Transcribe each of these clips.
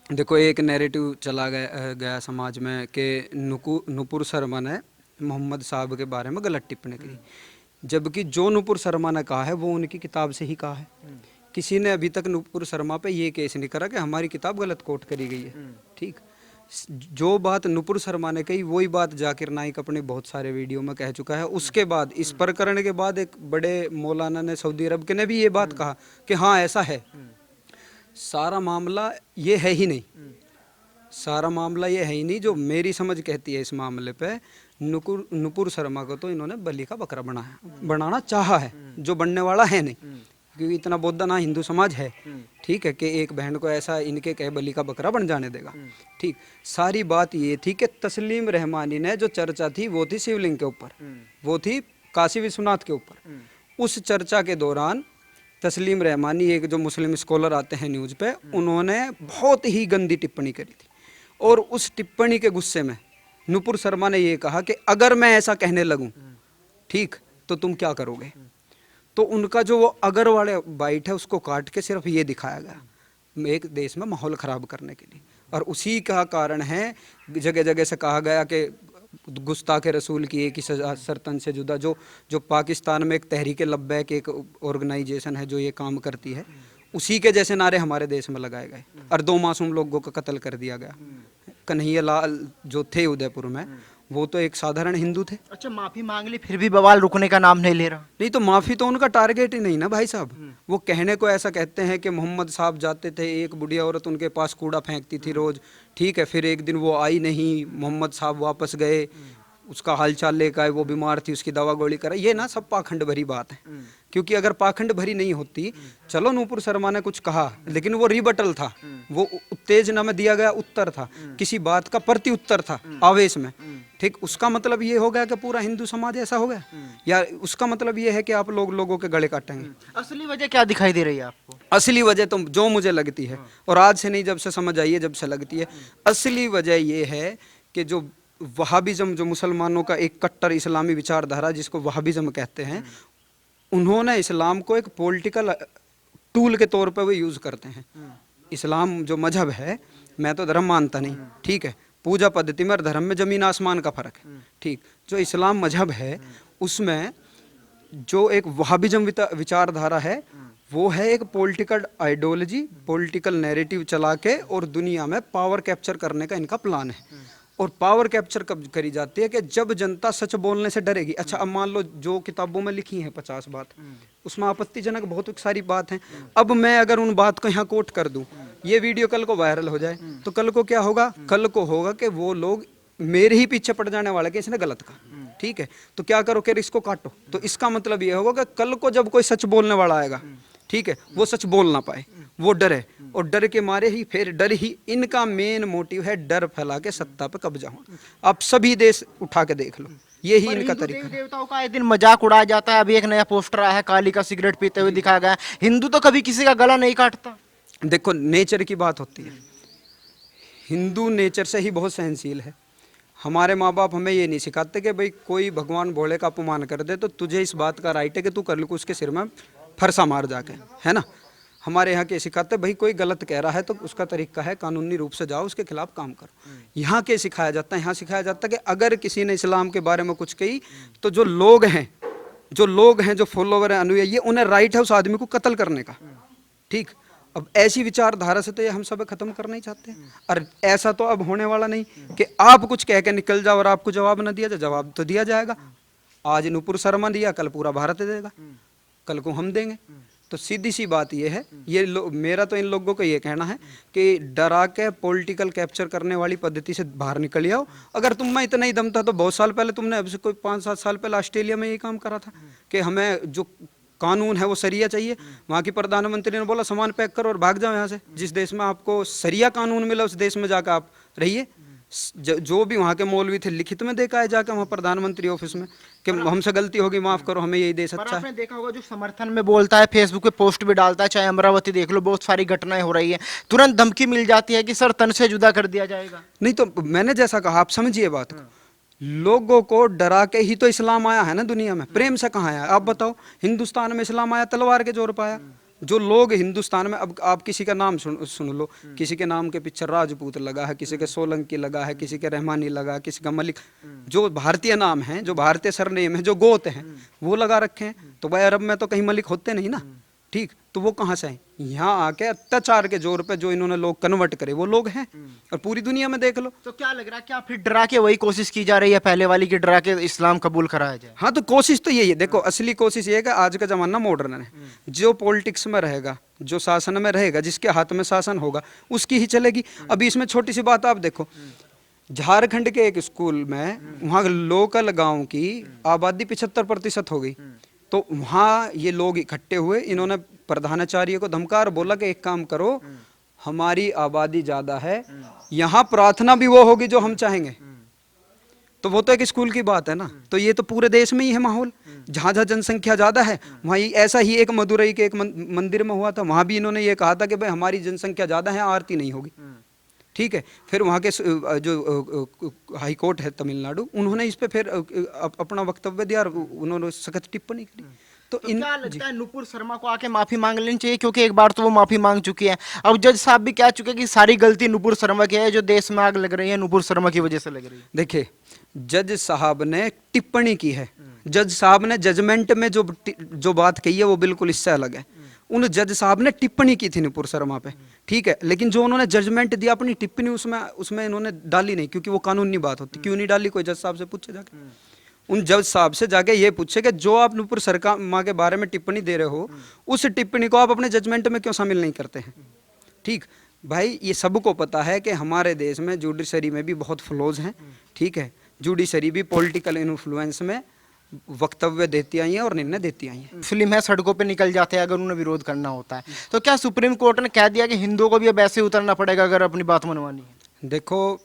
देखो, एक नैरेटिव चला गया समाज में कि नुपुर शर्मा ने मोहम्मद साहब के बारे में गलत टिप्पणी करी, जबकि जो नुपुर शर्मा ने कहा है वो उनकी किताब से ही कहा है। किसी ने अभी तक नुपुर शर्मा पे ये केस नहीं करा कि हमारी किताब गलत कोट करी गई है। ठीक, जो बात नुपुर शर्मा ने कही वही बात जाकिर नाइक अपने बहुत सारे वीडियो में कह चुका है। उसके बाद इस प्रकरण के बाद एक बड़े मौलाना ने सऊदी अरब के ने भी ये बात कहा कि हाँ ऐसा है। सारा मामला ये है ही नहीं, सारा मामला ये है ही नहीं। जो मेरी समझ कहती है इस मामले पे, नुपुर शर्मा को तो इन्होंने बलि का बकरा बनाना चाहा है, जो बनने वाला है नहीं, क्योंकि इतना बोधा ना हिंदू समाज है। ठीक है, कि एक बहन को ऐसा इनके कहे बलि का बकरा बन जाने देगा। ठीक, सारी बात ये थी कि तस्लीम रहमानी ने जो चर्चा थी वो थी शिवलिंग के ऊपर, वो थी काशी विश्वनाथ के ऊपर। उस चर्चा के दौरान तस्लीम रहमानी, एक जो मुस्लिम स्कॉलर आते हैं न्यूज़ पे, उन्होंने बहुत ही गंदी टिप्पणी करी थी। और उस टिप्पणी के गुस्से में नुपुर शर्मा ने ये कहा कि अगर मैं ऐसा कहने लगूं, ठीक, तो तुम क्या करोगे। तो उनका जो वो अगर वाले बाइट है उसको काट के सिर्फ ये दिखाया गया एक देश में माहौल ख़राब करने के लिए। और उसी का कारण है जगह जगह से कहा गया कि गुस्ताखे रसूल की एक ही सजा सरतन से जुदा। जो पाकिस्तान में एक तहरीक लब्बैक एक ऑर्गेनाइजेशन है जो ये काम करती है, उसी के जैसे नारे हमारे देश में लगाए गए और 2 मासूम लोगों का कत्ल कर दिया गया। कन्हैया लाल जो थे उदयपुर में, वो तो एक साधारण हिंदू थे। अच्छा, माफी मांग ली फिर भी बवाल रुकने का नाम नहीं ले रहा। नहीं तो माफ़ी तो उनका टारगेट ही नहीं ना भाई साहब। वो कहने को ऐसा कहते हैं कि मोहम्मद साहब जाते थे, एक बुढ़िया औरत उनके पास कूड़ा फेंकती थी रोज़। ठीक है, फिर एक दिन वो आई नहीं, मोहम्मद साहब वापस गए, उसका हालचाल लेकर आए, वो बीमार थी, उसकी दवा गोली कराई। ये ना सब पाखंड भरी बात है, क्योंकि अगर पाखंड भरी नहीं होती, चलो नूपुर शर्मा ने कुछ कहा लेकिन वो रिबटल था, वो उत्तेजना में दिया गया उत्तर था, किसी बात का प्रति उत्तर था आवेश में। ठीक, उसका मतलब ये हो गया कि पूरा हिंदू समाज ऐसा हो गया, या उसका मतलब ये है कि आप लोगों के गले काटेंगे। असली वजह क्या दिखाई दे रही है आपको? असली वजह तो जो मुझे लगती है, और आज से नहीं, जब से समझ आई है, जब से लगती है, असली वजह ये है कि जो वहाबिज्म, जो मुसलमानों का एक कट्टर इस्लामी विचारधारा जिसको वहाबिज्म कहते हैं, उन्होंने इस्लाम को एक पॉलिटिकल टूल के तौर पे वो यूज़ करते हैं। इस्लाम जो मजहब है, मैं तो धर्म मानता नहीं, ठीक है, पूजा पद्धति में और धर्म में ज़मीन आसमान का फ़र्क है। ठीक, जो इस्लाम मजहब है उसमें जो एक वहाबिज्म विचारधारा है, वो है एक पॉलिटिकल आइडियोलॉजी, पॉलिटिकल नैरेटिव चला के और दुनिया में पावर कैप्चर करने का इनका प्लान है। और पावर कैप्चर कब करी जाती है कि जब जनता सच बोलने से डरेगी। अच्छा, अब मान लो जो किताबों में लिखी है 50 बात, उसमें आपत्तिजनक बहुत सारी बात है। अब मैं अगर उन बात को यहाँ कोट कर दूं, ये वीडियो कल को वायरल हो जाए, तो कल को क्या होगा? कल को होगा कि वो लोग मेरे ही पीछे पड़ जाने वाले कि इसने गलत कहा। ठीक है, तो क्या करो कि इसको काटो। तो इसका मतलब ये होगा कि कल को जब कोई सच बोलने वाला आएगा, ठीक है, वो सच बोल ना पाए, वो डरे, और डर के मारे ही, फिर डर ही इनका मेन मोटिव है, डर फैला के सत्ता पे कब्जा हो। आप सभी देश उठा के देख लो, ये ही इनका तरीका है। देवताओं का एक दिन मजाक उड़ाया जाता है। अभी एक नया पोस्टर आया है, काली का सिगरेट पीते हुए दिखाया गया है। हिंदू तो कभी किसी का गला नहीं काटता। देखो, नेचर की बात होती है, हिंदू नेचर से ही बहुत सहनशील है। हमारे माँ बाप हमें ये नहीं सिखाते कि भाई कोई भगवान भोले का अपमान कर दे तो तुझे इस बात का राइट है कि तू कर लो, उसके सिर में फरसा मार जाके, है ना। हमारे यहाँ के सिखाते भाई कोई गलत कह रहा है तो उसका तरीका है कानूनी रूप से जाओ, उसके खिलाफ काम करो। यहाँ के सिखाया जाता है, यहाँ सिखाया जाता है कि अगर किसी ने इस्लाम के बारे में कुछ कही तो जो लोग हैं, जो फॉलोवर हैं, अनुयायी, उन्हें राइट है उस आदमी को कत्ल करने का। ठीक, अब ऐसी विचारधारा से तो ये हम सब खत्म करना ही चाहते हैं। और ऐसा तो अब होने वाला नहीं कि आप कुछ कह के निकल जाओ और आपको जवाब ना दिया जाए। जवाब तो दिया जाएगा। आज नुपुर शर्मा दिया, कल पूरा भारत देगा, कल को हम देंगे। तो सीधी सी बात ये है, मेरा तो इन लोगों को ये कहना है कि डरा के पॉलिटिकल कैप्चर करने वाली पद्धति से बाहर निकल आओ। अगर तुम में इतना ही दम था तो बहुत साल पहले तुमने, अब से कोई 5-7 साल पहले ऑस्ट्रेलिया में ये काम करा था कि हमें जो कानून है वो सरिया चाहिए। वहाँ की प्रधानमंत्री ने बोला सामान पैक करो और भाग जाओ यहाँ से। जिस देश में आपको सरिया कानून मिला उस देश में जाकर आप रहिए। जो भी वहाँ के मौलवी थे लिखित में देखा है जाकर वहाँ प्रधानमंत्री ऑफिस में कि हमसे गलती होगी, माफ करो, हमें यही देश अच्छा है। आपने देखा होगा जो समर्थन में बोलता है, फेसबुक पे पोस्ट भी डालता है, चाहे अमरावती देख लो, बहुत सारी घटनाएं हो रही है, तुरंत धमकी मिल जाती है कि सर तन से जुदा कर दिया जाएगा। नहीं तो मैंने जैसा कहा, आप समझिए बात को, लोगों को डरा के ही तो इस्लाम आया है ना दुनिया में। प्रेम से कहाँ आया आप बताओ? हिंदुस्तान में इस्लाम आया तलवार के जोर पर आया, जो लोग हिंदुस्तान में, अब आप किसी का नाम सुन लो, किसी के नाम के पीछे राजपूत लगा है, किसी के सोलंकी लगा है, किसी के रहमानी लगा है, किसी का मलिक, जो भारतीय नाम है, जो भारतीय सरनेम है, जो गोत है, वो लगा रखे हैं। तो भाई अरब में तो कहीं मलिक होते नहीं ना, ठीक, तो वो कहाँ से आए? यहाँ आके अत्याचार के जोर पे जो इन्होंने लोग कन्वर्ट करे वो लोग हैं, और पूरी दुनिया में देख लो। तो क्या लग रहा है, क्या फिर डरा के वही कोशिश की जा रही है पहले वाली की, डरा के इस्लाम कबूल कराया जाए? हाँ, तो कोशिश तो यही है। देखो, असली कोशिश ये है कि आज का जमाना मॉडर्न है, जो पॉलिटिक्स में रहेगा, जो शासन में रहेगा, जिसके हाथ में शासन होगा, उसकी ही चलेगी। अभी इसमें छोटी सी बात आप देखो, झारखंड के एक स्कूल में, वहाँ लोकल गांव की आबादी 75% हो गई, तो वहाँ ये लोग इकट्ठे हुए, इन्होंने प्रधानाचार्य को धमका और बोला कि एक काम करो, हमारी आबादी ज्यादा है, यहाँ प्रार्थना भी वो होगी जो हम चाहेंगे। तो वो तो एक स्कूल की बात है ना। तो ये तो पूरे देश में ही है माहौल, जहाँ जहाँ जनसंख्या ज्यादा है वहाँ ऐसा ही एक मदुरई के एक मंदिर में हुआ था, वहाँ भी इन्होंने ये कहा था कि भाई हमारी जनसंख्या ज्यादा है, आरती नहीं होगी, ठीक है। फिर वहाँ के जो हाई कोर्ट है तमिलनाडु, उन्होंने इस पे फिर अपना वक्तव्य दिया और उन्होंने सख्त टिप्पणी करी। तो क्या लगता है नुपुर शर्मा को आके माफी मांग लेनी चाहिए, क्योंकि एक बार तो वो माफी मांग चुकी है, अब जज साहब भी कह चुके कि सारी गलती नुपुर शर्मा की है, जो देश में आग लग रही है नुपुर शर्मा की वजह से लग रही है। देखिए, जज साहब ने टिप्पणी की है, जज साहब ने जजमेंट में जो बात कही है वो बिल्कुल इससे अलग है। उन जज साहब ने टिप्पणी की थी नुपुर शर्मा पे, ठीक है, लेकिन जो उन्होंने जजमेंट दिया, अपनी टिप्पणी उसमें इन्होंने डाली नहीं, क्योंकि वो कानूनी बात होती। क्यों नहीं डाली? कोई जज साहब से पूछे जाके, उन जज साहब से जाके ये पूछे कि जो आप नुपुर शर्मा के बारे में टिप्पणी दे रहे हो, उस टिप्पणी को आप अपने जजमेंट में क्यों शामिल नहीं करते हैं? ठीक भाई, ये सबको पता है कि हमारे देश में जुडिशरी में भी बहुत फ्लॉज हैं, ठीक है, जुडिशरी भी पॉलिटिकल इन्फ्लुएंस में वक्तव्य देती आई है और निर्णय देती आई है। फिल्म है, सड़कों पे निकल जाते हैं अगर उन्हें विरोध करना होता है, तो क्या सुप्रीम कोर्ट ने कह दिया कि हिंदुओं को भी अब ऐसे उतरना पड़ेगा अगर अपनी बात मनवानी है? देखो,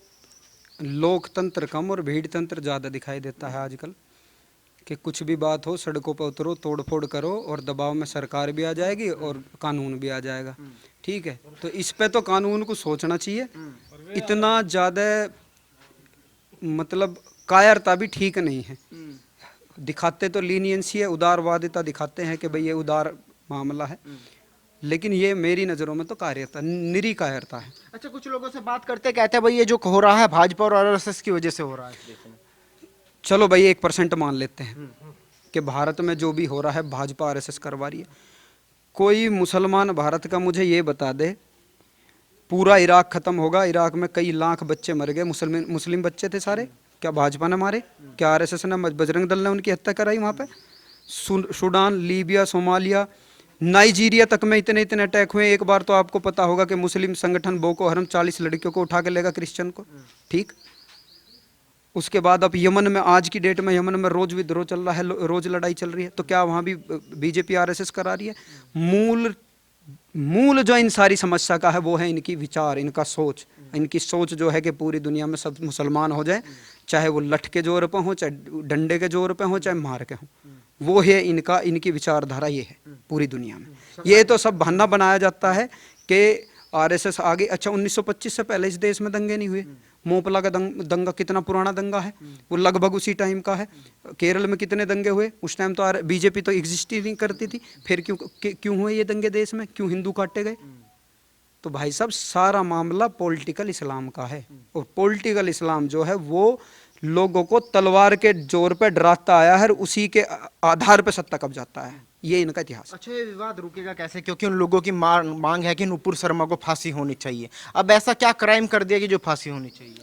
लोकतंत्र कम और भीड़ तंत्र ज़्यादा दिखाई देता है आजकल, कि कुछ भी बात हो सड़कों पर उतरो, तोड़फोड़ करो, और दबाव में सरकार भी आ जाएगी और कानून भी आ जाएगा, ठीक है। तो इस पे तो कानून को सोचना चाहिए। इतना ज़्यादा मतलब कायरता भी ठीक नहीं है। दिखाते तो लीनियंसी है, उदारवादिता दिखाते हैं कि भाई ये उदार मामला है, लेकिन ये मेरी नज़रों में तो कायरता, निरी कायरता है। अच्छा, कुछ लोगों से बात करते कहते हैं भाई ये जो हो रहा है भाजपा और आरएसएस की वजह से हो रहा है। चलो भाई 1% मान लेते हैं कि भारत में जो भी हो रहा है भाजपा आरएसएस करवा रही है। कोई मुसलमान भारत का मुझे ये बता दे, पूरा इराक ख़त्म होगा, इराक में कई लाख बच्चे मर गए, मुस्लिम बच्चे थे सारे, क्या भाजपा ने मारे? क्या आरएसएस ने, बजरंग दल ने उनकी हत्या कराई वहाँ पे? सूडान, लीबिया, सोमालिया, नाइजीरिया तक में इतने इतने अटैक हुए। एक बार तो आपको पता होगा कि मुस्लिम संगठन बोको हरम 40 लड़कियों को उठा के लेगा, क्रिश्चियन को, ठीक। उसके बाद अब यमन में, आज की डेट में यमन में रोज विद्रोह चल रहा है, रोज लड़ाई चल रही है। तो क्या वहाँ भी बीजेपी आरएसएस करा रही है? मूल जो इन सारी समस्या का है वो है इनकी विचार, इनका सोच, इनकी सोच जो है कि पूरी दुनिया में सब मुसलमान हो जाए, चाहे वो लठ के जोर पे हो, चाहे डंडे के जोर पे हो, चाहे मार के हो। वो है इनकी विचारधारा, ये है पूरी दुनिया में। ये तो सब बहाना बनाया जाता है कि आरएसएस आगे। अच्छा, 1925 से पहले इस देश में दंगे नहीं हुए? मोपला का दंगा कितना पुराना दंगा है, वो लगभग उसी टाइम का है। केरल में कितने दंगे हुए? उस टाइम तो बीजेपी तो एग्जिस्ट ही नहीं करती थी, फिर क्यों हुए ये दंगे देश में? क्यों हिंदू काटे गए? तो भाई साहब, सारा मामला पॉलिटिकल इस्लाम का है, और पॉलिटिकल इस्लाम जो है वो लोगों को तलवार के जोर पे डराता आया है, उसी के आधार पे सत्ता कब जाता है, ये इनका इतिहास। अच्छा, ये विवाद रुकेगा कैसे? क्योंकि उन लोगों की मांग है कि नुपुर शर्मा को फांसी होनी चाहिए। अब ऐसा क्या क्राइम कर दिया कि जो फांसी होनी चाहिए?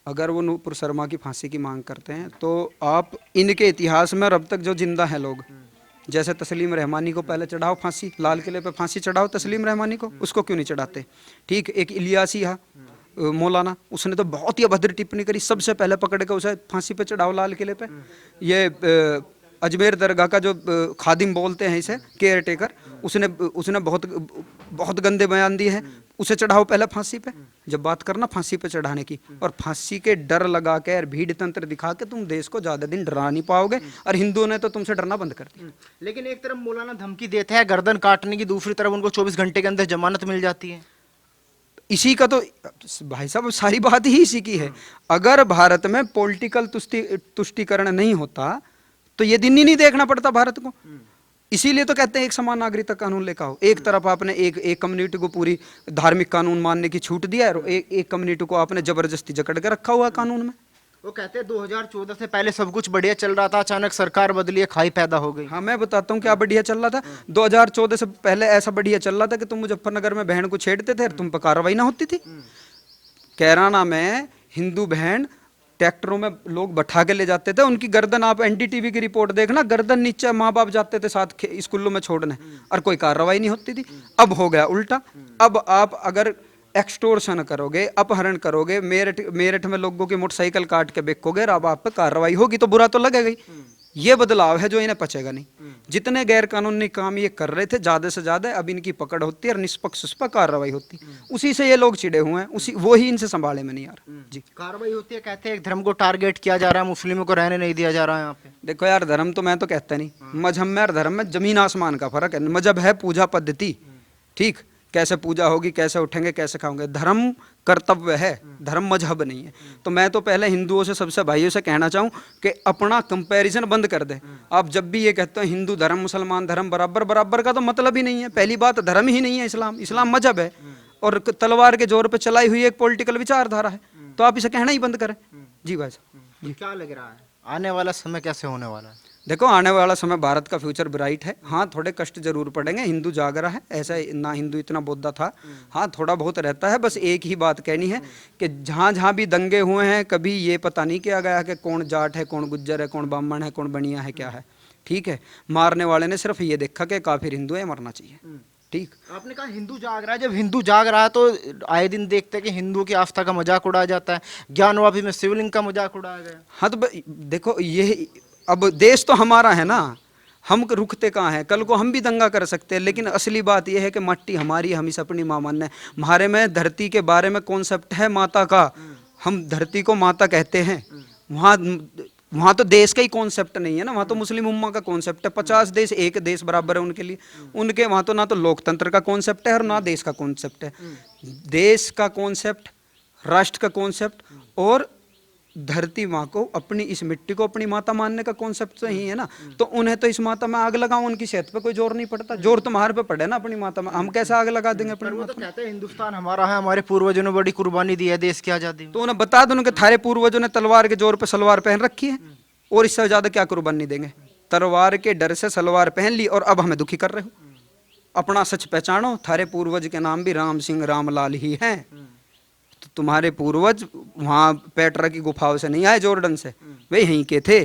अगर वो नुपुर शर्मा की फांसी की मांग करते हैं तो आप इनके इतिहास में अब तक जो जिंदा हैं लोग, जैसे तस्लीम रहमानी को पहले चढ़ाओ फांसी, लाल किले पे फांसी चढ़ाओ तस्लीम रहमानी को, उसको क्यों नहीं चढ़ाते? ठीक, एक इलियासी है मौलाना, उसने तो बहुत ही अभद्र टिप्पणी करी, सबसे पहले पकड़ के उसे फांसी पे चढ़ाओ लाल किले पे। ये अजमेर दरगाह का जो खादिम बोलते हैं इसे, केयर टेकर, उसने बहुत गंदे बयान दिए हैं, उसे चढ़ाओ पहले फांसी पे। जब बात करना फांसी पे चढ़ाने की, और फांसी के डर लगा के और भीड़ तंत्र दिखा के तुम देश को ज्यादा दिन डरा नहीं पाओगे, और हिंदुओं ने तो तुमसे डरना बंद कर दिया। लेकिन एक तरफ मौलाना धमकी देते हैं गर्दन काटने की, दूसरी तरफ उनको 24 घंटे के अंदर जमानत मिल जाती है। इसी का तो भाई साहब सारी बात ही इसी की है। अगर भारत में पॉलिटिकल तुष्टिकरण नहीं होता तो ये दिन ही नहीं देखना पड़ता भारत को। इसीलिए तो कहते हैं एक समान नागरिकता कानून लेकर आओ। एक तरफ आपने एक कम्युनिटी को पूरी धार्मिक कानून मानने की छूट दिया है और एक कम्युनिटी को आपने जबरदस्ती जकड़ के रखा हुआ है कानून में। वो कहते हैं 2014 से पहले सब कुछ बढ़िया चल रहा था, अचानक सरकार बदली है, खाई पैदा हो गई। हाँ, मैं बताता हूँ क्या बढ़िया चल रहा था। 2014 से पहले ऐसा बढ़िया चल रहा था कि तुम मुजफ्फरनगर में बहन को छेड़ते थे, तुम पर कार्रवाई ना होती थी। कैराना में हिंदू बहन ट्रैक्टरों में लोग बैठा के ले जाते थे, उनकी गर्दन, आप एनडीटीवी की रिपोर्ट देखना, गर्दन नीचे माँ बाप जाते थे साथ स्कूलों में छोड़ने और कोई कार्रवाई नहीं होती थी। अब हो गया उल्टा। अब आप अगर एक्सटोर्शन करोगे, अपहरण करोगे, मेरठ में लोगों की मोटरसाइकिल काट के बेचोगे, अब आप पे कार्रवाई होगी तो बुरा तो लगेगा ही। ये बदलाव है जो इन्हें पचेगा नहीं। जितने गैर कानूनी काम ये कर रहे थे ज्यादा से ज्यादा, अब इनकी पकड़ होती है और निष्पक्ष उस पर कार्रवाई होती है। उसी से ये लोग चिड़े हुए हैं, उसी वो ही इनसे संभाले में नहीं आ रहा। जी, कार्रवाई होती है, कहते हैं एक धर्म को टारगेट किया जा रहा है, मुस्लिमों को रहने नहीं दिया जा रहा है यहाँ पे। देखो यार, धर्म तो मैं तो कहता नहीं, मजहब में और धर्म में जमीन आसमान का फर्क है। मजहब है पूजा पद्धति, ठीक, कैसे पूजा होगी, कैसे उठेंगे, कैसे खाओगे। धर्म कर्तव्य है, धर्म मजहब नहीं है। तो मैं तो पहले हिंदुओं से, सबसे भाइयों से कहना चाहूँ कि अपना कंपैरिजन बंद कर दे। आप जब भी ये कहते हो हिंदू धर्म मुसलमान धर्म बराबर, बराबर का तो मतलब ही नहीं है। पहली बात, धर्म ही नहीं है इस्लाम, इस्लाम मजहब है और तलवार के जोर पर चलाई हुई एक पॉलिटिकल विचारधारा है। तो आप इसे कहना ही बंद करें। जी भाई साहब। क्या लग रहा है आने वाला समय कैसे होने वाला है? देखो, आने वाला समय भारत का फ्यूचर ब्राइट है। हाँ, थोड़े कष्ट जरूर पड़ेंगे, हिंदू जाग रहा है, ऐसा ना हिंदू इतना बौद्धा था। हाँ, थोड़ा बहुत रहता है। बस एक ही बात कहनी है कि जहाँ जहाँ भी दंगे हुए हैं, कभी ये पता नहीं किया गया कि कौन जाट है, कौन गुज्जर है, कौन ब्राह्मण है, कौन बनिया है, क्या है। ठीक है, मारने वाले ने सिर्फ ये देखा कि काफिर हिंदू है, मरना चाहिए। ठीक, आपने कहा हिंदू जाग रहा है, जब हिंदू जाग रहा है तो आए दिन देखते हैं कि हिंदुओं की आस्था का मजाक उड़ाया जाता है, ज्ञानवापी में शिवलिंग का मजाक उड़ाया गया। हाँ तो देखो, ये अब देश तो हमारा है ना, हम रुकते कहाँ हैं। कल को हम भी दंगा कर सकते हैं, लेकिन असली बात यह है कि मट्टी हमारी, हम इसे अपनी माँ मानना है। हमारे में धरती के बारे में कॉन्सेप्ट है माता का, हम धरती को माता कहते हैं। वहाँ वहाँ तो देश का ही कॉन्सेप्ट नहीं है ना, वहाँ तो मुस्लिम उम्मा का कॉन्सेप्ट है। 50 देश एक देश बराबर है उनके लिए। उनके वहाँ तो ना तो लोकतंत्र का कॉन्सेप्ट है और ना देश का कॉन्सेप्ट है। देश का कॉन्सेप्ट, राष्ट्र का कॉन्सेप्ट और धरती माँ को, अपनी इस मिट्टी को अपनी माता मानने का कॉन्सेप्ट तो ही है ना। तो उन्हें तो इस माता में आग लगाओ, उनकी सेहत पे कोई जोर नहीं पड़ता। जोर तुम्हारे पे पड़े ना अपनी माता में, हम कैसे आग लगा देंगे अपनी वो माता तो में। कहते हैं हिंदुस्तान हमारा है, हमारे पूर्वजों ने बड़ी कुर्बानी दी है देश की आजादी में। तो उन्हें बता दो कि थारे पूर्वजों ने तलवार के जोर पे सलवार पहन रखी है, और इससे ज्यादा क्या कुर्बानी देंगे। तलवार के डर से सलवार पहन ली और अब हमें दुखी कर रहे हो। अपना सच पहचानो, थारे पूर्वज के नाम भी राम सिंह रामलाल ही हैं। तो तुम्हारे पूर्वज वहाँ पेट्रा की गुफाओं से नहीं आए, जॉर्डन से, वे यहीं के थे।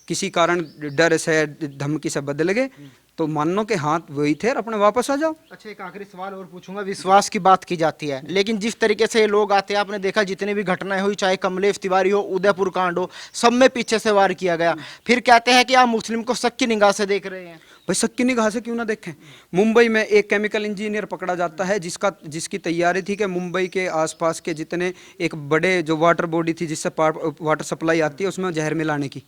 किसी कारण डर से, धमकी से बदल गए, तो मान लो कि हाथ वही थे और अपने वापस आ जाओ। अच्छा, एक आखिरी सवाल और पूछूंगा। विश्वास की बात की जाती है, लेकिन जिस तरीके से ये लोग आते हैं, आपने देखा जितनी भी घटनाएं हुई, चाहे कमलेश तिवारी हो, उदयपुर कांड हो, सब में पीछे से वार किया गया। फिर कहते हैं कि आप मुस्लिम को शक की निगाह से देख रहे हैं। भाई, शक की निगाह से क्यों ना देखें। मुंबई में एक केमिकल इंजीनियर पकड़ा जाता है जिसकी तैयारी थी कि मुंबई के आसपास के जितने एक बड़े जो वाटर बॉडी थी जिससे वाटर सप्लाई आती है, उसमें जहर मिलाने की।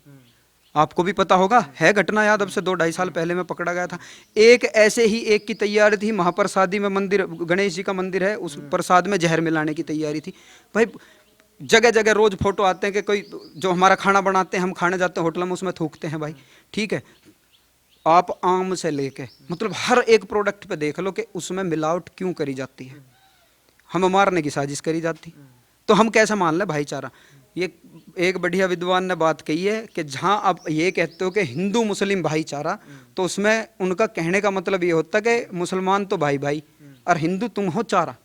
आपको भी पता होगा, है घटना याद, अब से 2-2.5 साल पहले में पकड़ा गया था। एक ऐसे ही एक की तैयारी थी, महाप्रसादी में मंदिर, गणेश जी का मंदिर है, उस प्रसाद में जहर मिलाने की तैयारी थी। भाई, जगह जगह रोज फोटो आते हैं कि कोई जो हमारा खाना बनाते हैं, हम खाने जाते हैं होटल में, उसमें थूकते हैं। भाई ठीक है, आप आम से लेके मतलब हर एक प्रोडक्ट पे देख लो कि उसमें मिलावट क्यों करी जाती है, हम मारने की साजिश करी जाती। तो हम कैसे मान लें भाईचारा। ये एक बढ़िया विद्वान ने बात कही है कि जहाँ आप ये कहते हो कि हिंदू मुस्लिम भाईचारा, तो उसमें उनका कहने का मतलब ये होता है कि मुसलमान तो भाई भाई और हिंदू तुम हो चारा।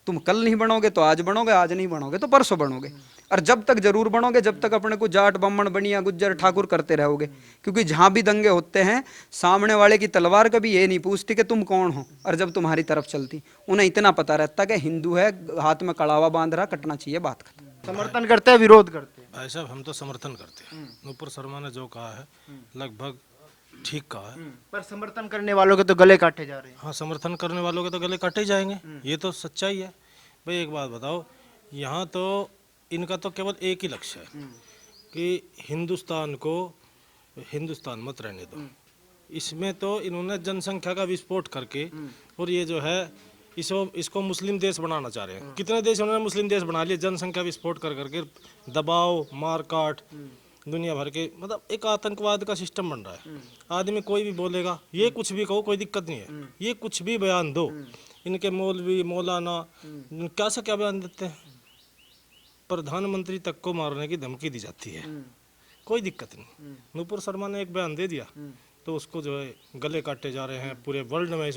तुम कल नहीं बनोगे तो आज बनोगे, आज नहीं बनोगे तो परसों बनोगे, और जब तक जरूर बनोगे जब तक अपने को जाट ब्राह्मण बनिया गुज्जर ठाकुर करते रहोगे। क्योंकि जहाँ भी दंगे होते हैं, सामने वाले की तलवार कभी ये नहीं पूछती कि तुम कौन हो, और जब तुम्हारी तरफ चलती, उन्हें इतना पता रहता कि हिंदू है, हाथ में कड़ावा बांध रहा, कटना चाहिए, बात खत्म। समर्थन करते हैं, विरोध करते हैं? भाई साहब, हम तो समर्थन करते हैं। नुपुर शर्मा ने जो कहा है लगभग ठीक कहा है। पर समर्थन करने वालों के तो गले काटे जा रहे हैं। हाँ, समर्थन करने वालों के तो गले काटे ही जाएंगे, ये तो सच्चाई है। भाई एक बात बताओ, यहाँ तो इनका तो केवल एक ही लक्ष्य है कि हिंदुस्तान को हिंदुस्तान मत रहने दो। इसमें तो इन्होंने जनसंख्या का विस्फोट करके और ये जो है इसको मुस्लिम देश बनाना चाह रहे हैं। कितने देश उन्होंने मुस्लिम देश बना लिए, जनसंख्या विस्फोट कर करके, दबाव, मार काट दुनिया भर के, मतलब एक आतंकवाद का सिस्टम बन रहा है। आदमी कोई भी बोलेगा, ये कुछ भी कहो, कोई दिक्कत नहीं है, ये कुछ भी बयान दो। इनके मौलवी मौलाना क्या से क्या बयान देते हैं, प्रधानमंत्री तक को मारने की धमकी दी जाती है, कोई दिक्कत नहीं। नुपुर शर्मा ने एक बयान दे दिया तो उसको जो है गले काटे जा रहे हैं। पूरे वर्ल्ड में इस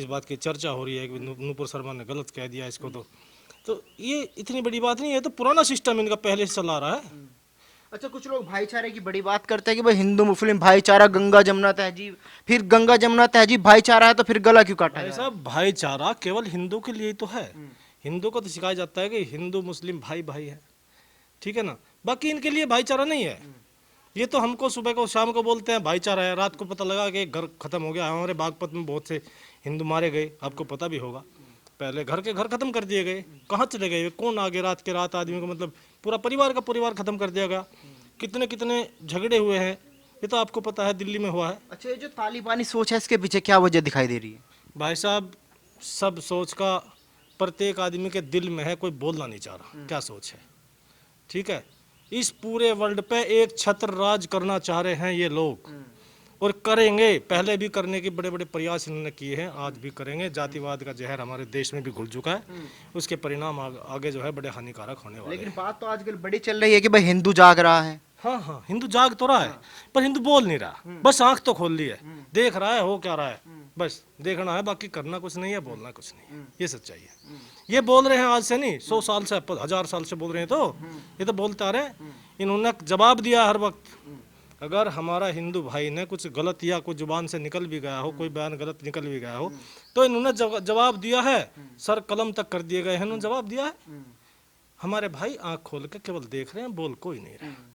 बात की चर्चा हो रही है कि नुपुर शर्मा ने गलत कह दिया इसको। तो ये इतनी बड़ी बात नहीं है, तो पुराना सिस्टम इनका पहले से चला रहा है। अच्छा, कुछ लोग भाईचारे की बड़ी बात करते हैं कि भाई हिंदू मुस्लिम भाईचारा, गंगा जमुना तहजीब, फिर गंगा जमुना तहजीब भाईचारा है तो फिर गला क्यों काटा भाई जा साहब, भाईचारा केवल हिंदू के लिए ही तो है। हिंदू को तो सिखाया जाता है कि हिंदू मुस्लिम भाई भाई है, ठीक है ना। बाकी इनके लिए भाईचारा नहीं है। ये तो हमको सुबह को शाम को बोलते हैं भाईचारा है, रात को पता लगा कि घर खत्म हो गया। हमारे बागपत में बहुत से हिंदू मारे गए, आपको पता भी होगा। पहले घर के घर खत्म कर दिए गए, कहाँ चले गए, कौन आगे रात के रात आदमी को, मतलब पूरा परिवार का परिवार खत्म कर दिया गया। कितने कितने झगड़े हुए हैं, ये तो आपको पता है, दिल्ली में हुआ है। अच्छा, ये जो तालिबानी सोच है इसके पीछे क्या वजह दिखाई दे रही है? भाई साहब, सब सोच का प्रत्येक आदमी के दिल में है, कोई बोलना नहीं चाह रहा क्या सोच है, ठीक है। इस पूरे वर्ल्ड पे एक छत्र राज करना चाह रहे हैं ये लोग, और करेंगे। पहले भी करने के बड़े बड़े प्रयास इन्होंने किए हैं, आज भी करेंगे। जातिवाद का जहर हमारे देश में भी घुल चुका है, उसके परिणाम आगे जो है बड़े हानिकारक होने वाले हैं। लेकिन बात तो आजकल बड़ी चल रही है कि भाई हिंदू जाग रहा है। हाँ हाँ, हिंदू जाग तो रहा है, पर हिंदू बोल नहीं रहा। बस आंख तो खोल ली है, देख रहा है हो क्या रहा है, बस देखना है, बाकी करना कुछ नहीं है, बोलना कुछ नहीं है। ये सच्चाई है। ये बोल रहे हैं आज से नहीं, 100 साल से, 1000 साल से बोल रहे हैं। तो ये तो बोलते आ रहे हैं, इन्होंने जवाब दिया हर वक्त। अगर हमारा हिंदू भाई ने कुछ गलत या कुछ जुबान से निकल भी गया हो, कोई बयान गलत निकल भी गया हो, तो इन्होंने जवाब दिया है। सर कलम तक कर दिए गए हैं, इन्होंने जवाब दिया है। हमारे भाई आंख खोल के केवल देख रहे हैं, बोल कोई नहीं रहा।